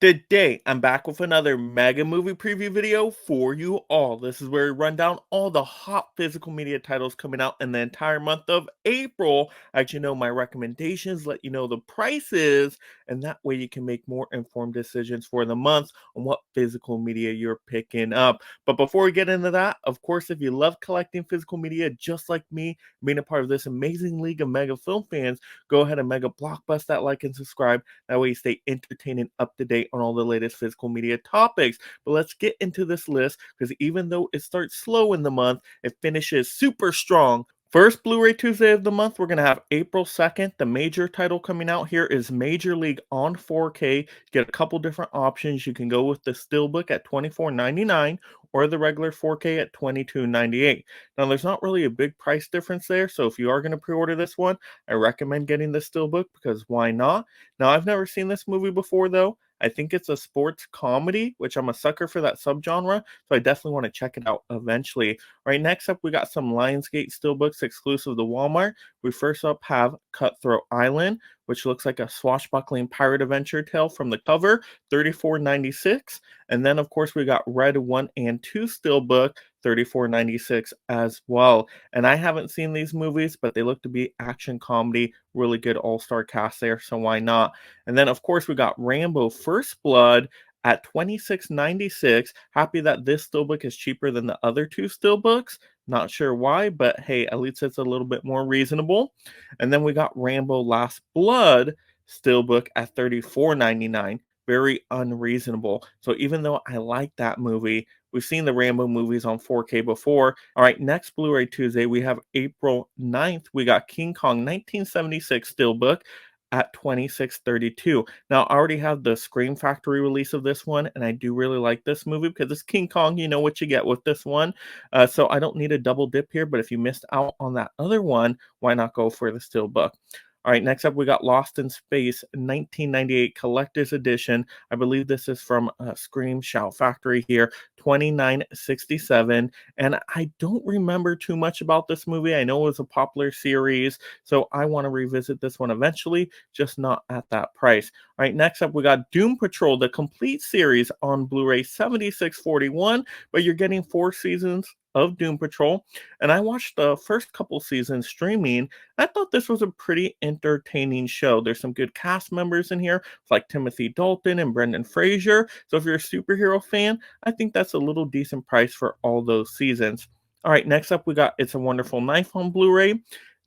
Today, I'm back with another mega movie preview video for you all. This is where we run down all the hot physical media titles coming out in the entire month of April. I let you know my recommendations, let you know the prices, and that way you can make more informed decisions for the month on what physical media you're picking up. But before we get into that, of course, if you love collecting physical media just like me, being a part of this amazing league of mega film fans, go ahead and mega blockbust that like and subscribe. That way you stay entertained and up to date on all the latest physical media topics. But let's get into this list because even though it starts slow in the month, it finishes super strong. First Blu-ray Tuesday of the month, we're going to have April 2nd. The major title coming out here is Major League on 4K. Get a couple different options. You can go with the Steelbook at $24.99 or the regular 4K at $22.98. Now, there's not really a big price difference there, so if you are going to pre-order this one, I recommend getting the Steelbook because why not? Now, I've never seen this movie before, though. I think it's a sports comedy, which I'm a sucker for that subgenre, so I definitely want to check it out eventually. All right, next up, we got some Lionsgate Steelbooks exclusive to Walmart. We first up have Cutthroat Island, which looks like a swashbuckling pirate adventure tale from the cover, $34.96. And then, of course, we got Red 1 and 2 Steelbook, $34.96 as well. And I haven't seen these movies, but they look to be action comedy, really good all-star cast there, so why not? And then, of course, we got Rambo First Blood at $26.96. Happy that this steelbook is cheaper than the other two steelbooks. Not sure why, but hey, at least it's a little bit more reasonable. And then we got Rambo Last Blood steelbook at $34.99. Very unreasonable. So even though I like that movie, we've seen the Rambo movies on 4K before. All right, next Blu-ray Tuesday, we have April 9th. We got King Kong 1976 steelbook at 26.32. Now, I already have the Scream Factory release of this one, and I do really like this movie because it's King Kong. You know what you get with this one. So I don't need a double dip here, but if you missed out on that other one, why not go for the Steelbook? All right, next up we got Lost in Space 1998 Collector's Edition. I believe this is from Scream Shout Factory here, 29.67. And I don't remember too much about this movie. I know it was a popular series, so I want to revisit this one eventually, just not at that price. All right, next up we got Doom Patrol, the complete series on Blu-ray, 76.41, but you're getting 4 seasons of Doom Patrol. And I watched the first couple seasons streaming. I thought this was a pretty entertaining show. There's some good cast members in here, like Timothy Dalton and Brendan Fraser. So if you're a superhero fan, I think that's a little decent price for all those seasons. All right, next up we got It's a Wonderful Knife on Blu-ray,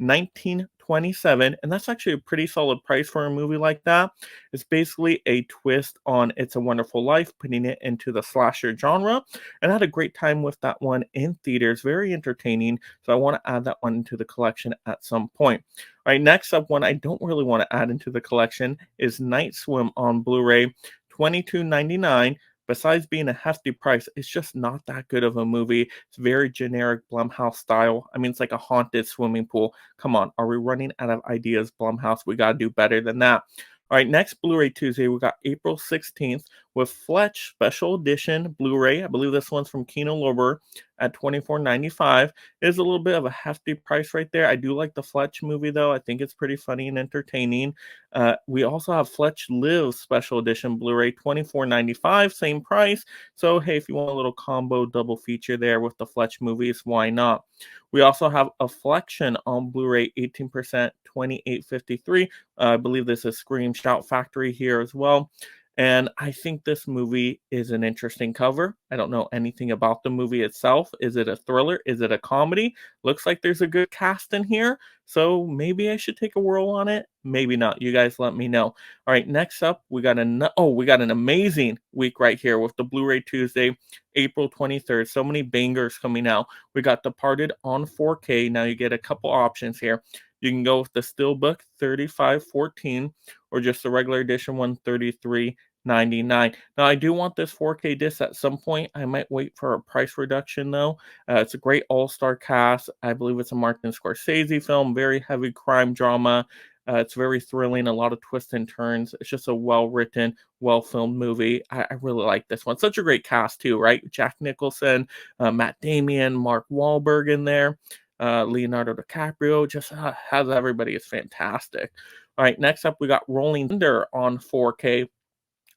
1927, and that's actually a pretty solid price for a movie like that. It's basically a twist on It's a Wonderful Life, putting it into the slasher genre, and I had a great time with that one in theaters. Very entertaining, so I want to add that one into the collection at some point. All right, next up, one I don't really want to add into the collection is Night Swim on Blu-ray, $22.99. Besides being a hefty price, it's just not that good of a movie. It's very generic Blumhouse style. I mean, it's like a haunted swimming pool. Come on, are we running out of ideas, Blumhouse? We got to do better than that. All right, next Blu-ray Tuesday, we got April 16th with Fletch Special Edition Blu-ray. I believe this one's from Kino Lorber at $24.95. It is a little bit of a hefty price right there. I do like the Fletch movie, though. I think it's pretty funny and entertaining. We also have Fletch Lives Special Edition Blu-ray, $24.95, same price. So, hey, if you want a little combo double feature there with the Fletch movies, why not? We also have Afflection on Blu-ray, 18%, $28.53. I believe this is Scream Shout Factory here as well. And I think this movie is an interesting cover. I don't know anything about the movie itself. Is it a thriller? Is it a comedy? Looks like there's a good cast in here. So maybe I should take a whirl on it. Maybe not. You guys let me know. All right, next up, we got an amazing week right here with the Blu-ray Tuesday, April 23rd. So many bangers coming out. We got Departed on 4K. Now you get a couple options here. You can go with the Steelbook 3514 or just the regular edition one 33.99. Now I do want this 4K disc at some point. I might wait for a price reduction though. It's a great all-star cast. I believe it's a Martin Scorsese film, very heavy crime drama. It's very thrilling, a lot of twists and turns. It's just a well-written, well-filmed movie. I really like this one. Such a great cast too, right? Jack Nicholson, Matt Damon, Mark Wahlberg in there. Leonardo DiCaprio just has everybody. It's fantastic. All right, next up we got Rolling Thunder on 4K.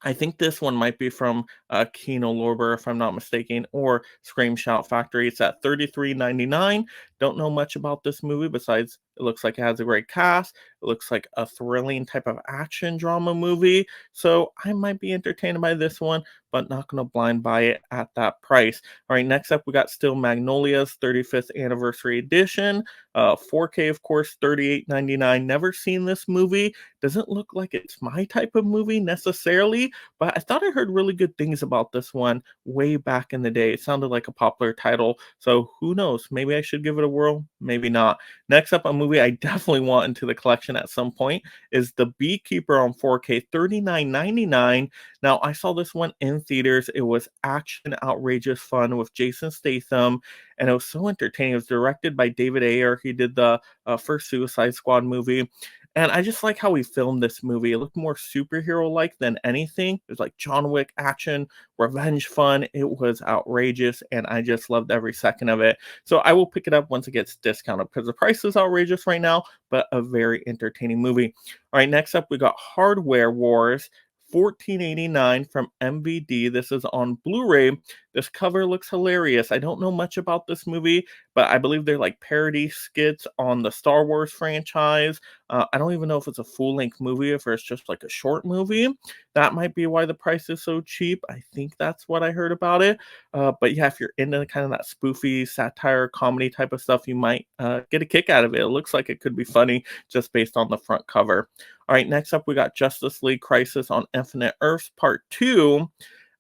I think this one might be from Kino Lorber, if I'm not mistaken, or Scream Shout Factory. It's at 33.99. Don't know much about this movie besides it looks like it has a great cast. It looks like a thrilling type of action drama movie. So I might be entertained by this one, but not going to blind buy it at that price. All right, next up, we got Still Magnolia's 35th anniversary edition. 4K, of course, 38.99. Never seen this movie. Doesn't look like it's my type of movie necessarily, but I thought I heard really good things about this one way back in the day. It sounded like a popular title, so who knows? Maybe I should give it a whirl, maybe not. Next up, a movie I definitely want into the collection at some point is The Beekeeper on 4K, 39.99. Now, I saw this one in theaters. It was action, outrageous fun with Jason Statham, and it was so entertaining. It was directed by David Ayer. He did the first Suicide Squad movie. And I just like how he filmed this movie. It looked more superhero-like than anything. It was like John Wick action, revenge fun. It was outrageous, and I just loved every second of it. So I will pick it up once it gets discounted because the price is outrageous right now, but a very entertaining movie. All right, next up we got Hardware Wars. 14.89 from MVD. This is on Blu-ray. This cover looks hilarious. I don't know much about this movie, but I believe they're like parody skits on the Star Wars franchise. I don't even know if it's a full-length movie, if it's just like a short movie. That might be why the price is so cheap. I think that's what I heard about it. But yeah, if you're into kind of that spoofy satire comedy type of stuff, you might get a kick out of it. It looks like it could be funny just based on the front cover. All right, next up we got Justice League Crisis on Infinite Earths Part 2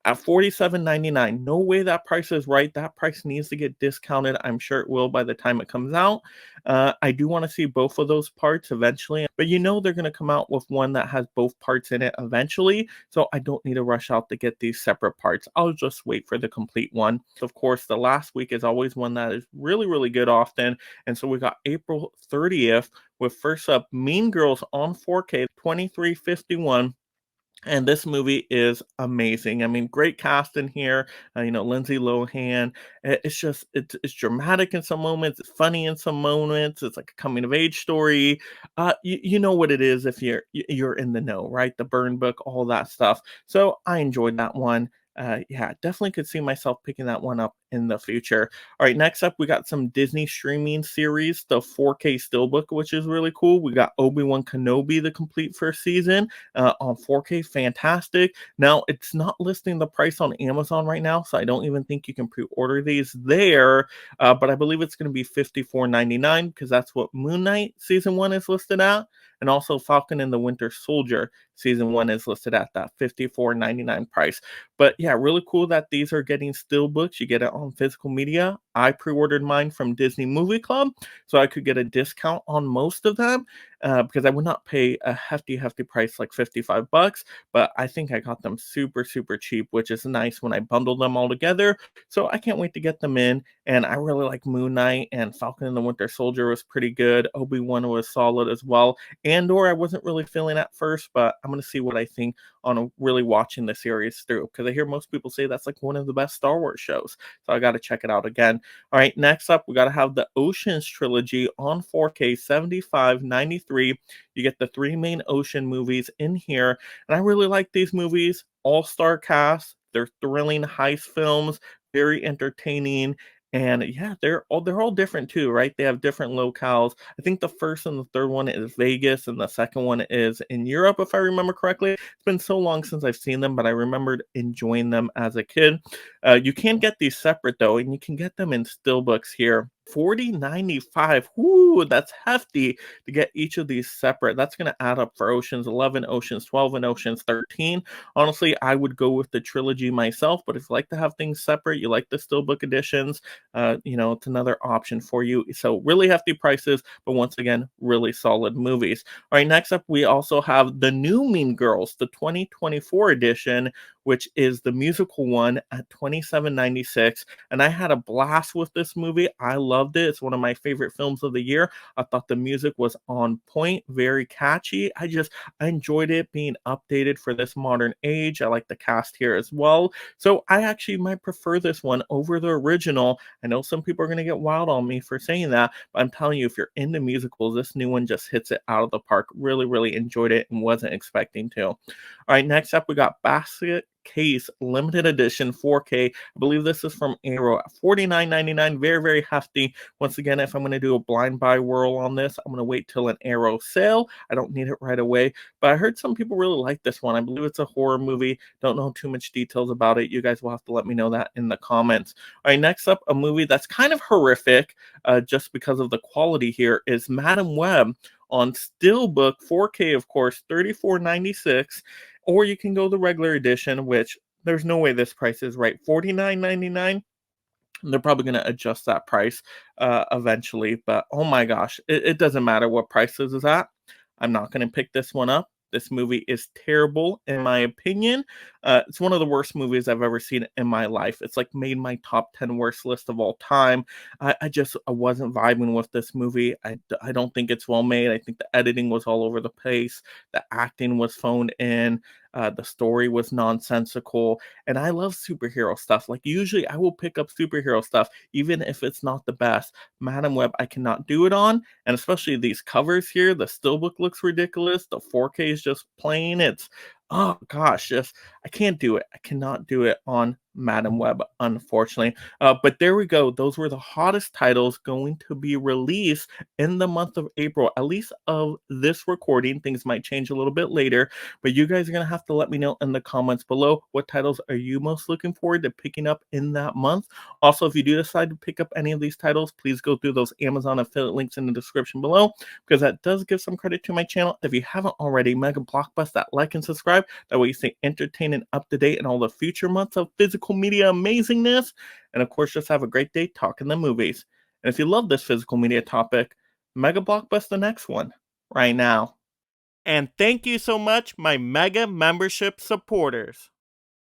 at 47.99. No way that price is right. That price needs to get discounted. I'm sure it will by the time it comes out. I do want to see both of those parts eventually, but you know they're going to come out with one that has both parts in it eventually, so I don't need to rush out to get these separate parts. I'll just wait for the complete one. Of course, the last week is always one that is really, really good often, and so we got April 30th with first up Mean Girls on 4K, 23.51. And this movie is amazing. I mean, great cast in here. Lindsay Lohan. It's just it's dramatic in some moments. It's funny in some moments. It's like a coming of age story. You know what it is if you're in the know, right? The Burn Book, all that stuff. So I enjoyed that one. Yeah, definitely could see myself picking that one up in the future. All right, next up, we got some Disney streaming series, the 4K Steelbook, which is really cool. We got Obi-Wan Kenobi, the complete first season on 4K. Fantastic. Now, it's not listing the price on Amazon right now, so I don't even think you can pre-order these there, but I believe it's going to be $54.99 because that's what Moon Knight Season 1 is listed at, and also Falcon and the Winter Soldier Season 1 is listed at that $54.99 price. But yeah, really cool that these are getting steelbooks. You get it on physical media. I pre-ordered mine from Disney Movie Club, so I could get a discount on most of them because I would not pay a hefty, hefty price like $55. But I think I got them super, super cheap, which is nice when I bundle them all together. So I can't wait to get them in. And I really like Moon Knight, and Falcon and the Winter Soldier was pretty good. Obi-Wan was solid as well. Andor I wasn't really feeling at first, but I'm going to see what I think on really watching the series through because I hear most people say that's like one of the best Star Wars shows. So I got to check it out again. All right, next up, we got to have the Oceans trilogy on 4K, 75.93. You get the three main Ocean movies in here, and I really like these movies. All-star cast. They're thrilling heist films, very entertaining. And yeah, they're all different too, right? They have different locales. I think the first and the third one is Vegas, and the second one is in Europe, if I remember correctly. It's been so long since I've seen them, but I remembered enjoying them as a kid. You can get these separate though, and you can get them in steelbooks here. 40.95. Whoo, that's hefty to get each of these separate. That's going to add up for Oceans 11, Oceans 12, and Oceans 13. Honestly, I would go with the trilogy myself, but if you like to have things separate, you like the steelbook editions, it's another option for you. So really hefty prices, but once again, really solid movies. All right, next up, we also have the new Mean Girls, the 2024 edition, which is the musical one at $27.96. And I had a blast with this movie. I love loved it. It's one of my favorite films of the year. I thought the music was on point, very catchy. I enjoyed it being updated for this modern age. I like the cast here as well. So I actually might prefer this one over the original. I know some people are going to get wild on me for saying that, but I'm telling you, if you're into musicals, this new one just hits it out of the park. Really, really enjoyed it and wasn't expecting to. All right, next up, we got Basket Case Limited Edition 4K. I believe this is from Arrow at $49.99. Very, very hefty. Once again, if I'm going to do a blind buy whirl on this, I'm going to wait till an Arrow sale. I don't need it right away, but I heard some people really like this one. I believe it's a horror movie. Don't know too much details about it. You guys will have to let me know that in the comments. All right, next up, a movie that's kind of horrific, just because of the quality here, is Madam Web on Steelbook 4K, of course, $34.96. Or you can go the regular edition, which there's no way this price is right. $49.99. They're probably going to adjust that price eventually. But oh my gosh, it doesn't matter what price this is at. I'm not going to pick this one up. This movie is terrible, in my opinion. It's one of the worst movies I've ever seen in my life. It's like made my top 10 worst list of all time. I wasn't vibing with this movie. I don't think it's well made. I think the editing was all over the place. The acting was phoned in. The story was nonsensical. And I love superhero stuff. Like, usually I will pick up superhero stuff, even if it's not the best. Madam Web, I cannot do it on. And especially these covers here. The Steelbook looks ridiculous. The 4K is just plain. Oh gosh, just I can't do it. I cannot do it on Madam Web, unfortunately. But there we go. Those were the hottest titles going to be released in the month of April, at least of this recording. Things might change a little bit later, but you guys are going to have to let me know in the comments below, what titles are you most looking forward to picking up in that month. Also, if you do decide to pick up any of these titles, please go through those Amazon affiliate links in the description below, because that does give some credit to my channel. If you haven't already, mega blockbuster that like and subscribe. That way you stay entertained and up to date in all the future months of physical media amazingness. And of course, just have a great day talking the movies. And if you love this physical media topic, mega blockbuster the next one right now. And thank you so much, my mega membership supporters.